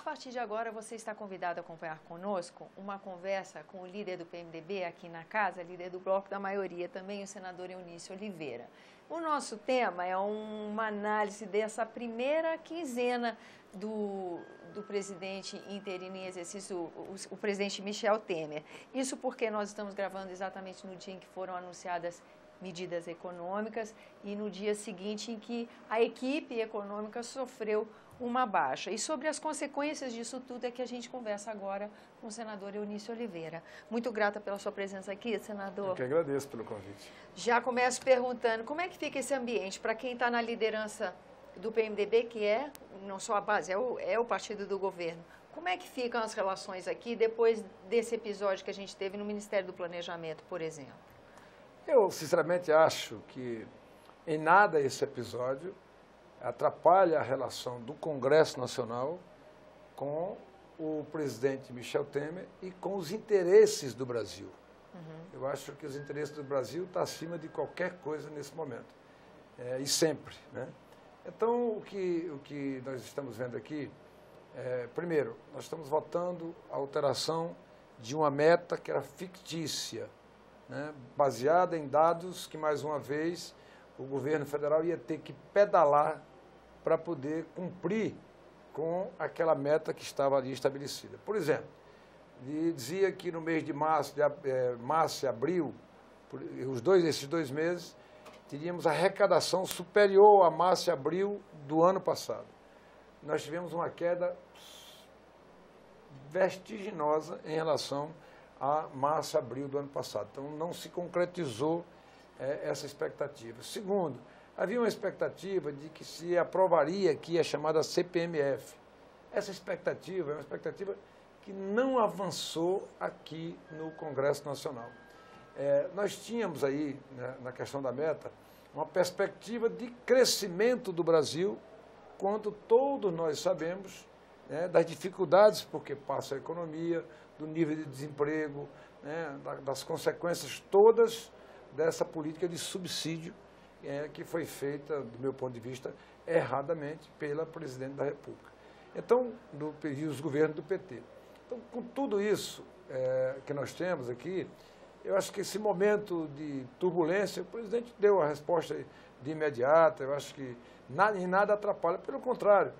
partir de agora, você está convidado a acompanhar conosco uma conversa com o líder do PMDB aqui na casa, líder do Bloco da Maioria também, o senador Eunício Oliveira. O nosso tema é uma análise dessa primeira quinzena do presidente interino em exercício, o presidente Michel Temer. Isso porque nós estamos gravando exatamente no dia em que foram anunciadas medidas econômicas e no dia seguinte em que a equipe econômica sofreu uma baixa. E sobre as consequências disso tudo é que a gente conversa agora com o senador Eunício Oliveira. Muito grata pela sua presença aqui, senador. Eu que agradeço pelo convite. Já começo perguntando, como é que fica esse ambiente para quem está na liderança do PMDB, que é, não só a base, é o partido do governo. Como é que ficam as relações aqui depois desse episódio que a gente teve no Ministério do Planejamento, por exemplo? Eu, sinceramente, acho que em nada esse episódio atrapalha a relação do Congresso Nacional com o presidente Michel Temer e com os interesses do Brasil. Eu acho que os interesses do Brasil estão acima de qualquer coisa nesse momento, e sempre, né? Então, o que nós estamos vendo aqui, primeiro, nós estamos votando a alteração de uma meta que era fictícia, né, baseada em dados que, mais uma vez, o governo federal ia ter que pedalar para poder cumprir com aquela meta que estava ali estabelecida. Por exemplo, dizia que no mês de março e abril, esses 2 meses, teríamos arrecadação superior a março e abril do ano passado. Nós tivemos uma queda vertiginosa em relação a março e abril do ano passado. Então, não se concretizou essa expectativa. Segundo, havia uma expectativa de que se aprovaria aqui a chamada CPMF. Essa expectativa é uma expectativa que não avançou aqui no Congresso Nacional. Nós tínhamos aí, né, na questão da meta, uma perspectiva de crescimento do Brasil, quando todos nós sabemos, né, das dificuldades porque passa a economia, do nível de desemprego, né, das consequências todas dessa política de subsídio que foi feita, do meu ponto de vista, erradamente pela presidente da República. Então, e os governos do PT. Então, com tudo isso que nós temos aqui, eu acho que esse momento de turbulência, o presidente deu a resposta de imediata, eu acho que em nada atrapalha, pelo contrário,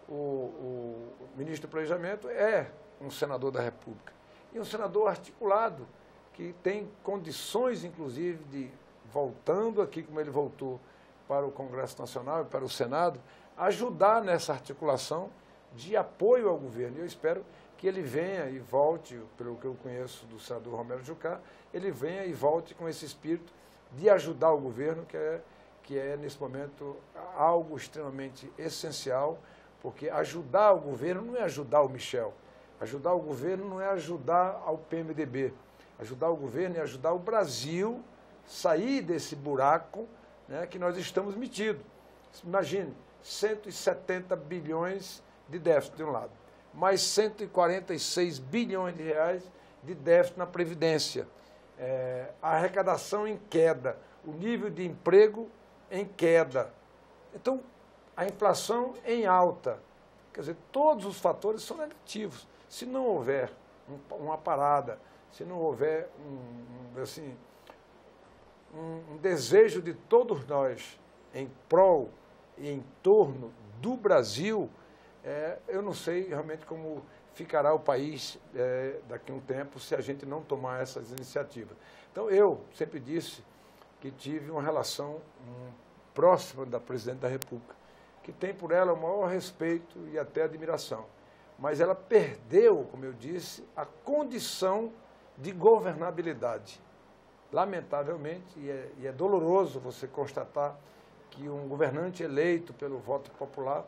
o ministro do Planejamento é um senador da República, e um senador articulado, que tem condições, inclusive, de, voltando aqui como ele voltou para o Congresso Nacional e para o Senado, ajudar nessa articulação de apoio ao governo. E eu espero que ele venha e volte, pelo que eu conheço do senador Romero Jucá, ele venha e volte com esse espírito de ajudar o governo, que é nesse momento, algo extremamente essencial, porque ajudar o governo não é ajudar o Michel, ajudar o governo não é ajudar ao PMDB, ajudar o governo é ajudar o Brasil sair desse buraco, né, que nós estamos metidos. Imagine, 170 bilhões de déficit de um lado, mais 146 bilhões de reais de déficit na Previdência, a arrecadação em queda, o nível de emprego em queda. Então, a inflação em alta. Quer dizer, todos os fatores são negativos. Se não houver uma parada, se não houver um desejo de todos nós em prol e em torno do Brasil, eu não sei realmente como ficará o país daqui a um tempo se a gente não tomar essas iniciativas. Então, eu sempre disse que tive uma relação próxima da presidente da República, que tem por ela o maior respeito e até admiração. Mas ela perdeu, como eu disse, a condição de governabilidade. Lamentavelmente, e é doloroso você constatar que um governante eleito pelo voto popular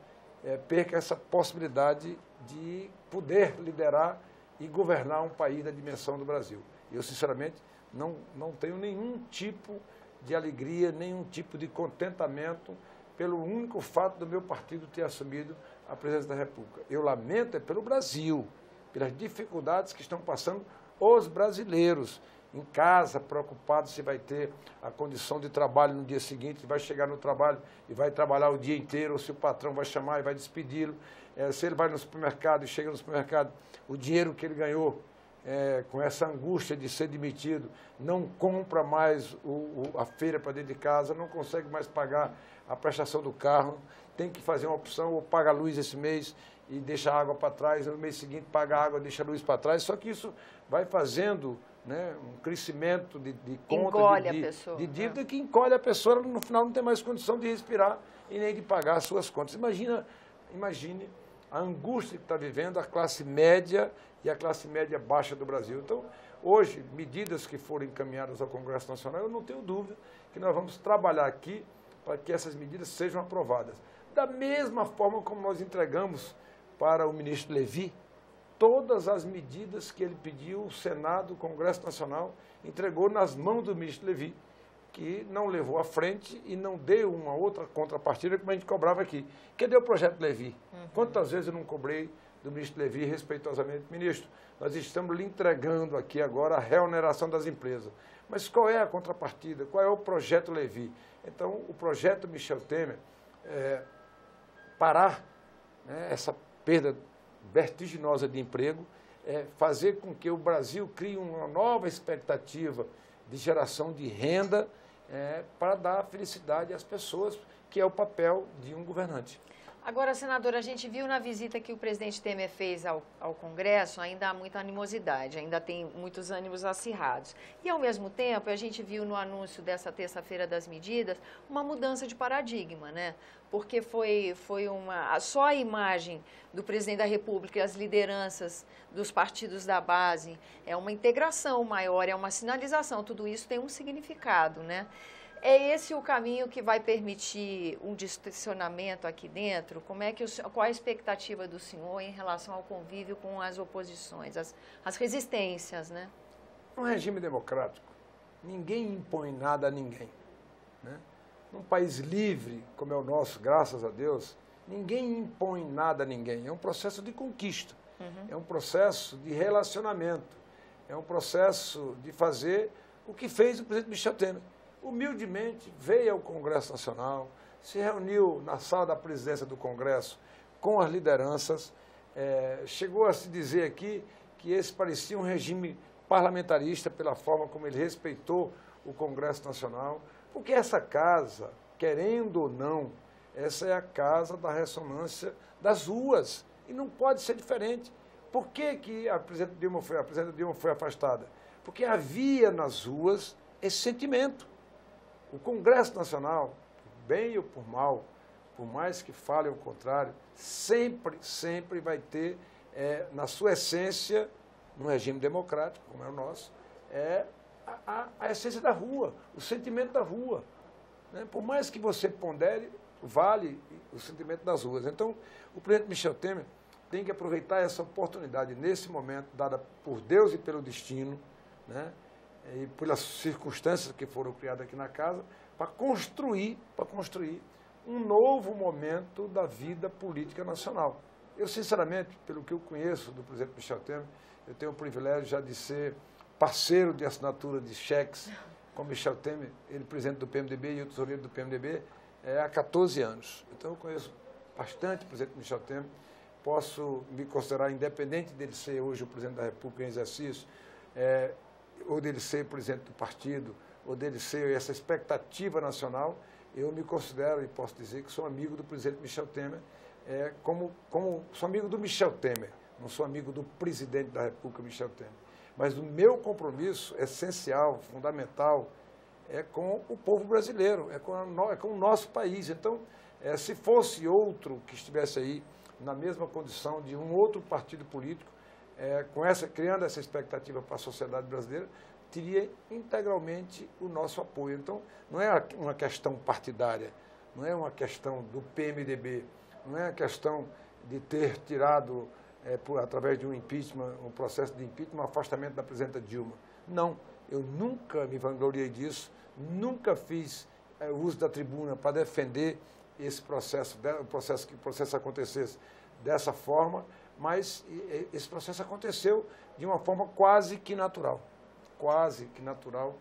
perca essa possibilidade de poder liderar e governar um país da dimensão do Brasil. Eu, sinceramente, não tenho nenhum tipo de alegria, nenhum tipo de contentamento pelo único fato do meu partido ter assumido a presidência da República. Eu lamento pelo Brasil, pelas dificuldades que estão passando os brasileiros. em casa, preocupado se vai ter a condição de trabalho no dia seguinte, se vai chegar no trabalho e vai trabalhar o dia inteiro, ou se o patrão vai chamar e vai despedi-lo. Se ele vai no supermercado e chega no supermercado, o dinheiro que ele ganhou com essa angústia de ser demitido, não compra mais a feira para dentro de casa, não consegue mais pagar a prestação do carro, tem que fazer uma opção, ou paga a luz esse mês e deixa a água para trás, no mês seguinte paga a água e deixa a luz para trás, só que isso vai fazendo, né, um crescimento de conta, de dívida, que encolhe a pessoa, no final não tem mais condição de respirar e nem de pagar as suas contas. Imagine a angústia que está vivendo a classe média e a classe média baixa do Brasil. Então, hoje, medidas que forem encaminhadas ao Congresso Nacional, eu não tenho dúvida que nós vamos trabalhar aqui para que essas medidas sejam aprovadas. Da mesma forma como nós entregamos para o ministro Levi todas as medidas que ele pediu, o Senado, o Congresso Nacional, entregou nas mãos do ministro Levi, que não levou à frente e não deu uma outra contrapartida como a gente cobrava aqui. Cadê o projeto Levi? Quantas vezes eu não cobrei do ministro Levi respeitosamente? Ministro, nós estamos lhe entregando aqui agora a reoneração das empresas. Mas qual é a contrapartida? Qual é o projeto Levi? Então, o projeto Michel Temer parar, né, essa perda vertiginosa de emprego, fazer com que o Brasil crie uma nova expectativa de geração de renda para dar felicidade às pessoas, que é o papel de um governante. Agora, senadora, a gente viu na visita que o presidente Temer fez ao Congresso, ainda há muita animosidade, ainda tem muitos ânimos acirrados. E, ao mesmo tempo, a gente viu no anúncio dessa terça-feira das medidas uma mudança de paradigma, né? Porque só a imagem do presidente da República e as lideranças dos partidos da base é uma integração maior, é uma sinalização, tudo isso tem um significado, né? É esse o caminho que vai permitir um distensionamento aqui dentro? Qual a expectativa do senhor em relação ao convívio com as oposições, as resistências, né? Um regime democrático, ninguém impõe nada a ninguém, né? Num país livre, como é o nosso, graças a Deus, ninguém impõe nada a ninguém. É um processo de conquista, é um processo de relacionamento, é um processo de fazer o que fez o presidente Michel Temer. Humildemente veio ao Congresso Nacional, se reuniu na sala da presidência do Congresso com as lideranças, chegou a se dizer aqui que esse parecia um regime parlamentarista pela forma como ele respeitou o Congresso Nacional, porque essa casa, querendo ou não, essa é a casa da ressonância das ruas e não pode ser diferente. Por que a presidenta Dilma foi afastada? Porque havia nas ruas esse sentimento. O Congresso Nacional, por bem ou por mal, por mais que fale o contrário, sempre vai ter, na sua essência, num regime democrático, como é o nosso, a essência da rua, o sentimento da rua, né? Por mais que você pondere, vale o sentimento das ruas. Então, o presidente Michel Temer tem que aproveitar essa oportunidade, nesse momento, dada por Deus e pelo destino, né? E pelas circunstâncias que foram criadas aqui na casa, para construir um novo momento da vida política nacional. Eu, sinceramente, pelo que eu conheço do presidente Michel Temer, eu tenho o privilégio já de ser parceiro de assinatura de cheques com Michel Temer, ele presidente do PMDB e eu tesoureiro do PMDB, há 14 anos. Então, eu conheço bastante o presidente Michel Temer, posso me considerar, independente dele ser hoje o presidente da República em exercício, ou dele ser presidente do partido, ou dele ser essa expectativa nacional, eu me considero e posso dizer que sou amigo do presidente Michel Temer, sou amigo do Michel Temer, não sou amigo do presidente da República, Michel Temer. Mas o meu compromisso essencial, fundamental, é com o povo brasileiro, é com o nosso país. Então, se fosse outro que estivesse aí na mesma condição de um outro partido político, criando essa expectativa para a sociedade brasileira, teria integralmente o nosso apoio. Então, não é uma questão partidária, não é uma questão do PMDB, não é uma questão de ter tirado, através de um impeachment, um processo de impeachment, um afastamento da presidenta Dilma. Não, eu nunca me vangloriei disso, nunca fiz uso da tribuna para defender esse processo, que o processo acontecesse dessa forma, mas esse processo aconteceu de uma forma quase que natural. quase que natural,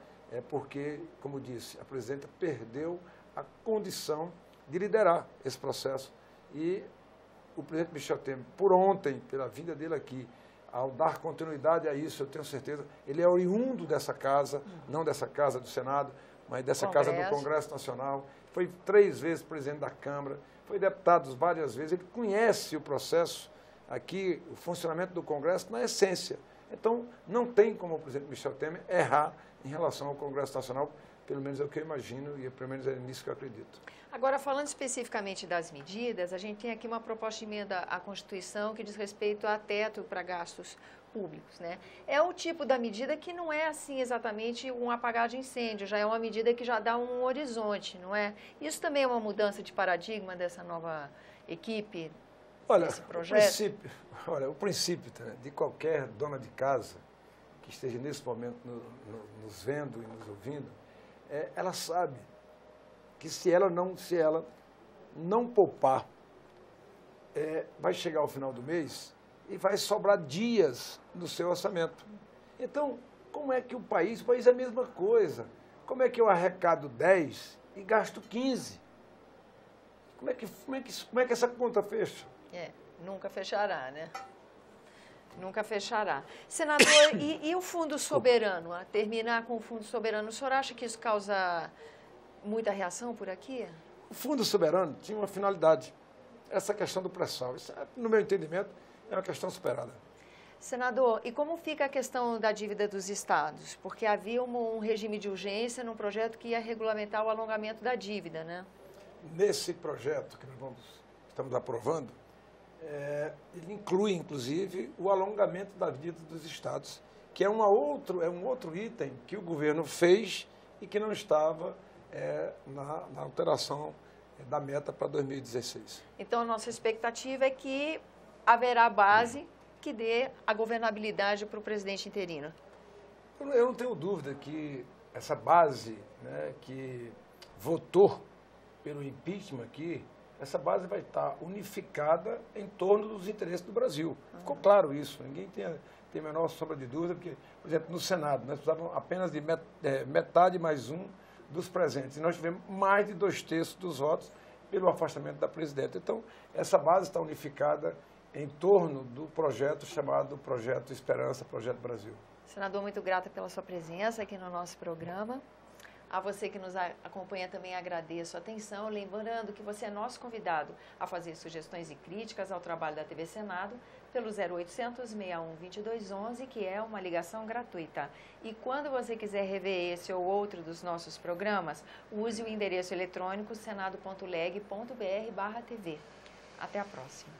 porque, como disse, a presidenta perdeu a condição de liderar esse processo. E o presidente Michel Temer, por ontem, pela vinda dele aqui, ao dar continuidade a isso, eu tenho certeza, ele é oriundo dessa casa, não dessa casa do Senado, mas dessa casa do Congresso Nacional, foi 3 vezes presidente da Câmara, foi deputado várias vezes, ele conhece o processo aqui, o funcionamento do Congresso na essência. Então, não tem como o presidente Michel Temer errar em relação ao Congresso Nacional, pelo menos é o que eu imagino e pelo menos é nisso que eu acredito. Agora, falando especificamente das medidas, a gente tem aqui uma proposta de emenda à Constituição que diz respeito a teto para gastos públicos, né? É o tipo da medida que não é assim exatamente um apagar de incêndio, já é uma medida que já dá um horizonte, não é? Isso também é uma mudança de paradigma dessa nova equipe, desse projeto? O princípio de qualquer dona de casa que esteja nesse momento nos vendo e nos ouvindo, ela sabe que se ela não poupar, vai chegar ao final do mês e vai sobrar dias no seu orçamento. Então, como é que o país é a mesma coisa. Como é que eu arrecado 10 e gasto 15? Como é que essa conta fecha? Nunca fechará, né? Nunca fechará. Senador, e o Fundo Soberano? A terminar com o Fundo Soberano, o senhor acha que isso causa muita reação por aqui? O Fundo Soberano tinha uma finalidade, essa questão do pré-sal. Isso, no meu entendimento, é uma questão superada. Senador, e como fica a questão da dívida dos estados? Porque havia um regime de urgência num projeto que ia regulamentar o alongamento da dívida, né? Nesse projeto que nós estamos aprovando, ele inclui, inclusive, o alongamento da dívida dos estados, que é um outro item que o governo fez e que não estava na alteração da meta para 2016. Então, a nossa expectativa é que haverá base que dê a governabilidade para o presidente interino. Eu não tenho dúvida que essa base, né, que votou pelo impeachment aqui, essa base vai estar unificada em torno dos interesses do Brasil. Ficou claro isso, ninguém tem a menor sombra de dúvida, porque, por exemplo, no Senado, nós precisávamos apenas de metade mais um dos presentes, e nós tivemos mais de 2/3 dos votos pelo afastamento da presidenta. Então, essa base está unificada em torno do projeto chamado Projeto Esperança, Projeto Brasil. Senador, muito grata pela sua presença aqui no nosso programa. A você que nos acompanha também agradeço a atenção, lembrando que você é nosso convidado a fazer sugestões e críticas ao trabalho da TV Senado pelo 0800 61 2211, que é uma ligação gratuita. E quando você quiser rever esse ou outro dos nossos programas, use o endereço eletrônico senado.leg.br/tv. Até a próxima.